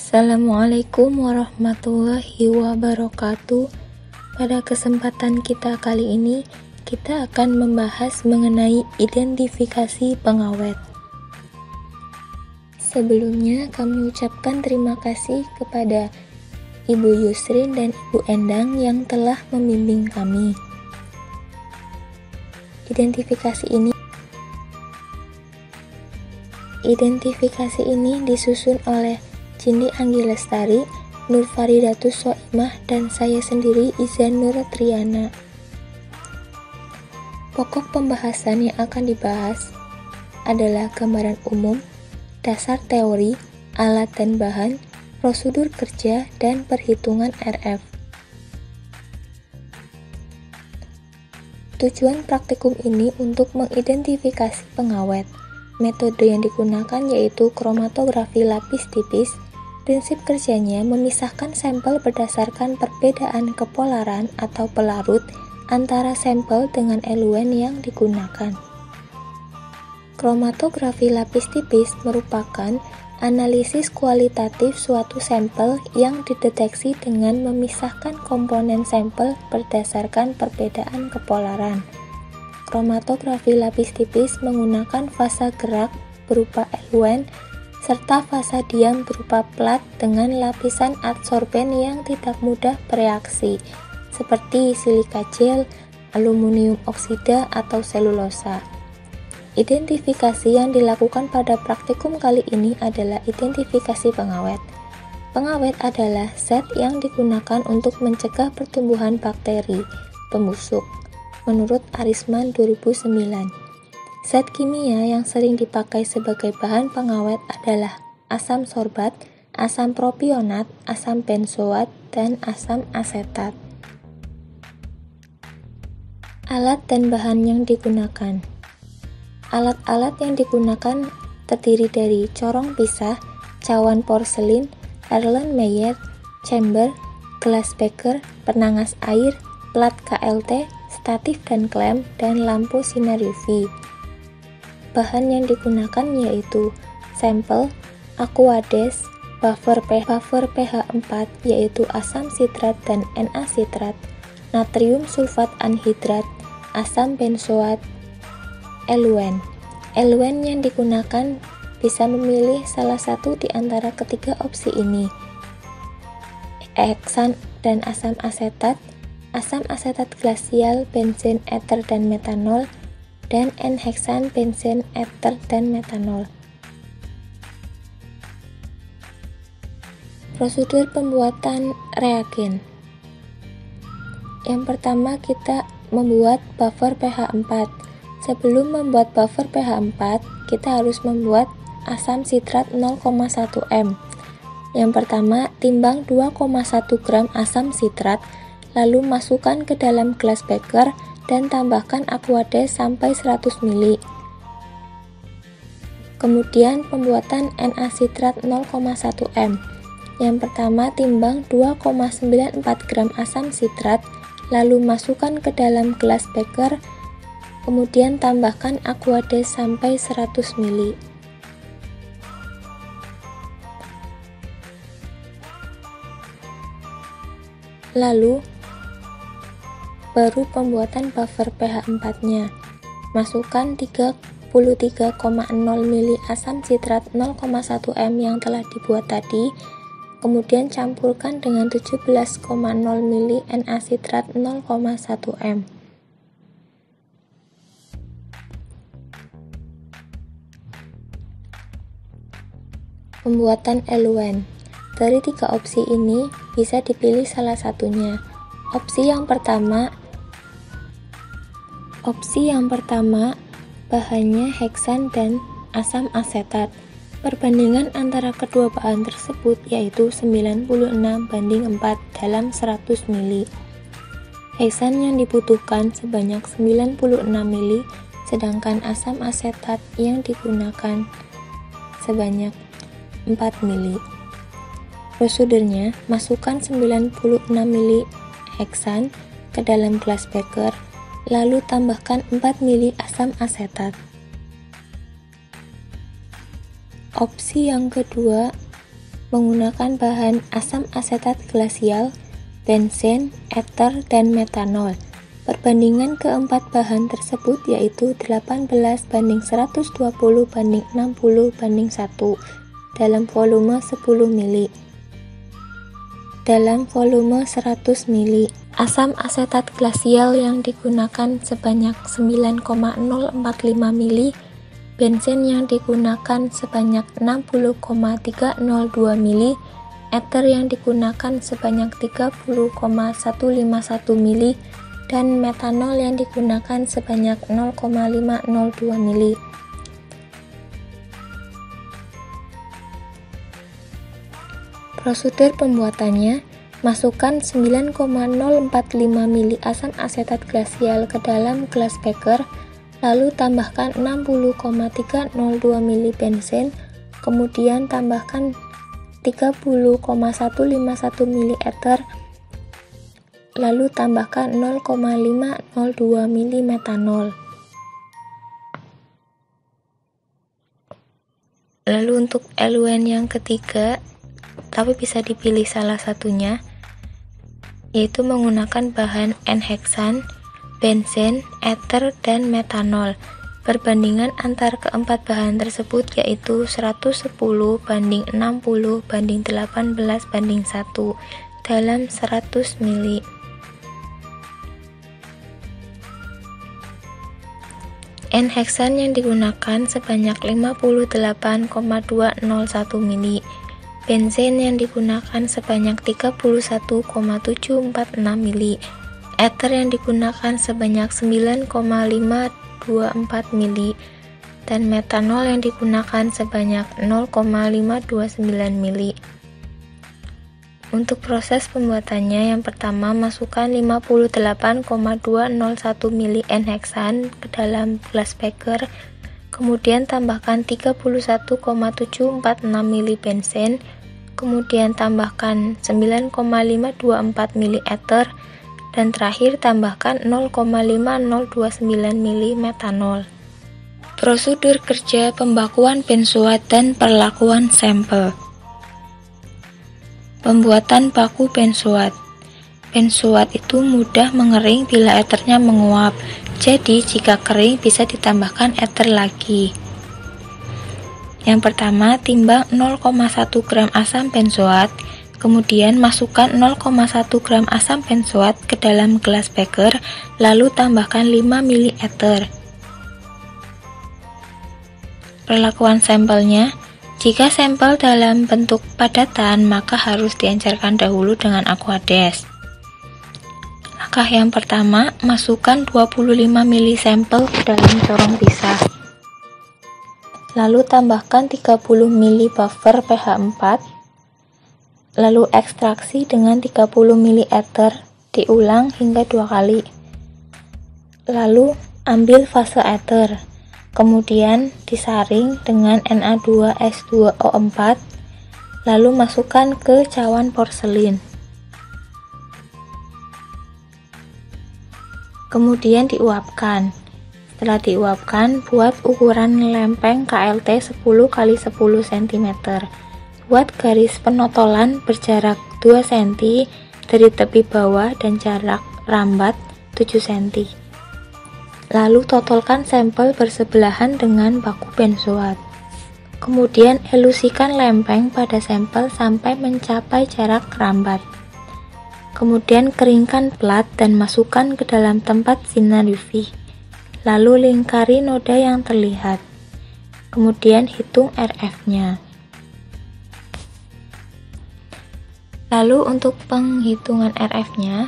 Assalamualaikum warahmatullahi wabarakatuh. Pada kesempatan kita kali ini, kita akan membahas mengenai identifikasi pengawet. Sebelumnya, kami ucapkan terima kasih kepada Ibu Yusrin dan Ibu Endang yang telah membimbing kami. Identifikasi ini disusun oleh Cindy Anggi Lestari, Nur Faridatus Soimah, dan saya sendiri Izan Nur Triana. Pokok pembahasan yang akan dibahas adalah gambaran umum, dasar teori, alat dan bahan, prosedur kerja, dan perhitungan RF. Tujuan praktikum ini untuk mengidentifikasi pengawet. Metode yang digunakan yaitu kromatografi lapis tipis. Prinsip kerjanya memisahkan sampel berdasarkan perbedaan kepolaran atau pelarut antara sampel dengan eluen yang digunakan. Kromatografi lapis tipis merupakan analisis kualitatif suatu sampel yang dideteksi dengan memisahkan komponen sampel berdasarkan perbedaan kepolaran. Kromatografi lapis tipis menggunakan fasa gerak berupa eluen serta fasa diam berupa plat dengan lapisan adsorben yang tidak mudah bereaksi, seperti silika gel, aluminium oksida, atau selulosa. Identifikasi yang dilakukan pada praktikum kali ini adalah identifikasi pengawet. Pengawet adalah zat yang digunakan untuk mencegah pertumbuhan bakteri, pembusuk, menurut Arisman 2009. Zat kimia yang sering dipakai sebagai bahan pengawet adalah asam sorbat, asam propionat, asam benzoat, dan asam asetat. Alat dan bahan yang digunakan. Alat-alat yang digunakan terdiri dari corong pisah, cawan porselin, Erlenmeyer, chamber, gelas beker, penangas air, plat KLT, statif dan klem, dan lampu sinar UV. Bahan yang digunakan yaitu sampel, aquades, buffer pH 4 yaitu asam sitrat dan Na sitrat, natrium sulfat anhidrat, asam benzoat, eluen. Eluen yang digunakan bisa memilih salah satu di antara ketiga opsi ini: heksan dan asam asetat glasial, benzen, eter, dan metanol, dan N-heksan, benzen, eter, dan metanol. Prosedur pembuatan reagen. Yang pertama, kita membuat buffer pH 4. Sebelum membuat buffer pH 4, kita harus membuat asam sitrat 0,1 m. Yang pertama, timbang 2,1 gram asam sitrat, lalu masukkan ke dalam gelas beker dan tambahkan aquades sampai 100 ml. Kemudian pembuatan Na sitrat 0,1 m. Yang pertama, timbang 2,94 gram asam sitrat, lalu masukkan ke dalam gelas beker, kemudian tambahkan aquades sampai 100 ml. Lalu baru pembuatan buffer pH 4-nya. Masukkan 33,0 ml asam sitrat 0,1 m yang telah dibuat tadi, kemudian campurkan dengan 17,0 ml Na sitrat 0,1 m. Pembuatan eluen. Dari tiga opsi ini, bisa dipilih salah satunya. Opsi yang pertama, bahannya heksan dan asam asetat. Perbandingan antara kedua bahan tersebut yaitu 96:4 dalam 100 ml. Heksan yang dibutuhkan sebanyak 96 ml, sedangkan asam asetat yang digunakan sebanyak 4 ml. Prosedurnya, masukkan 96 ml heksan ke dalam gelas beker, lalu tambahkan 4 ml asam asetat. Opsi yang kedua, menggunakan bahan asam asetat glasial, benzen, eter, dan metanol. Perbandingan keempat bahan tersebut yaitu 18 banding 120 banding 60 banding 1 dalam volume 10 ml. Dalam volume 100 ml, asam asetat glasial yang digunakan sebanyak 9,045 ml, benzen yang digunakan sebanyak 60,302 ml, eter yang digunakan sebanyak 30,151 ml, dan metanol yang digunakan sebanyak 0,502 ml. Prosedur pembuatannya: masukkan 9,045 ml asam asetat glasial ke dalam gelas beker, lalu tambahkan 60,302 ml benzen, kemudian tambahkan 30,151 ml eter, lalu tambahkan 0,502 ml metanol. Lalu untuk eluen yang ketiga, tapi bisa dipilih salah satunya, yaitu menggunakan bahan N-heksan, benzen, eter, dan metanol. Perbandingan antar keempat bahan tersebut yaitu 110 banding 60 banding 18 banding 1 dalam 100 ml. N-heksan yang digunakan sebanyak 58,201 ml. Benzen yang digunakan sebanyak 31,746 ml, eter yang digunakan sebanyak 9,524 ml, dan metanol yang digunakan sebanyak 0,529 ml. Untuk proses pembuatannya, yang pertama masukkan 58,201 ml N-heksan ke dalam gelas beker, kemudian tambahkan 31,746 ml benzen, kemudian tambahkan 9,524 ml eter, dan terakhir tambahkan 0,5029 ml metanol. Prosedur kerja pembakuan benzoat dan perlakuan sampel. Pembuatan baku benzoat. Benzoat itu mudah mengering bila eternya menguap, jadi jika kering bisa ditambahkan eter lagi. Yang pertama, timbang 0,1 gram asam benzoat, kemudian masukkan 0,1 gram asam benzoat ke dalam gelas beker, lalu tambahkan 5 ml eter. Perlakuan sampelnya: jika sampel dalam bentuk padatan, maka harus diencerkan dahulu dengan Aquades. Langkah yang pertama, masukkan 25 ml sampel ke dalam corong pisah. Lalu tambahkan 30 ml buffer pH 4, lalu ekstraksi dengan 30 ml eter, diulang hingga 2 kali. Lalu ambil fase eter, kemudian disaring dengan Na2S2O4, lalu masukkan ke cawan porselin. Kemudian diuapkan. Setelah diuapkan, buat ukuran lempeng KLT 10 x 10 cm. Buat garis penotolan berjarak 2 cm dari tepi bawah dan jarak rambat 7 cm. Lalu totolkan sampel bersebelahan dengan baku benzoat. Kemudian elusikan lempeng pada sampel sampai mencapai jarak rambat. Kemudian keringkan plat dan masukkan ke dalam tempat sinar UV. Lalu lingkari noda yang terlihat. Kemudian hitung RF-nya. Lalu untuk penghitungan RF-nya,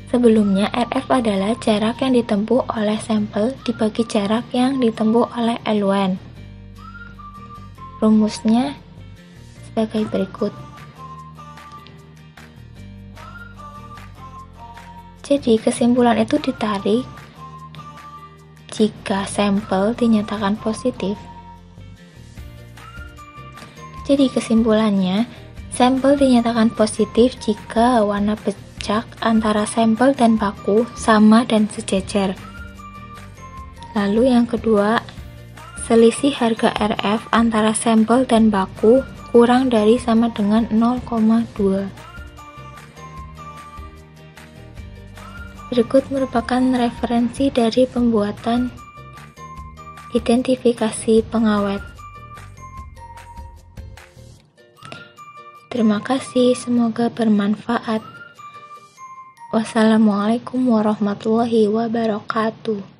sebelumnya RF adalah jarak yang ditempuh oleh sampel dibagi jarak yang ditempuh oleh eluen. Rumusnya sebagai berikut. Jadi kesimpulan itu ditarik jika sampel dinyatakan positif. Jadi kesimpulannya, sampel dinyatakan positif jika warna bercak antara sampel dan baku sama dan sejajar. Lalu yang kedua, selisih harga RF antara sampel dan baku kurang dari sama dengan 0,2. Berikut merupakan referensi dari pembuatan identifikasi pengawet. Terima kasih, semoga bermanfaat. Wassalamualaikum warahmatullahi wabarakatuh.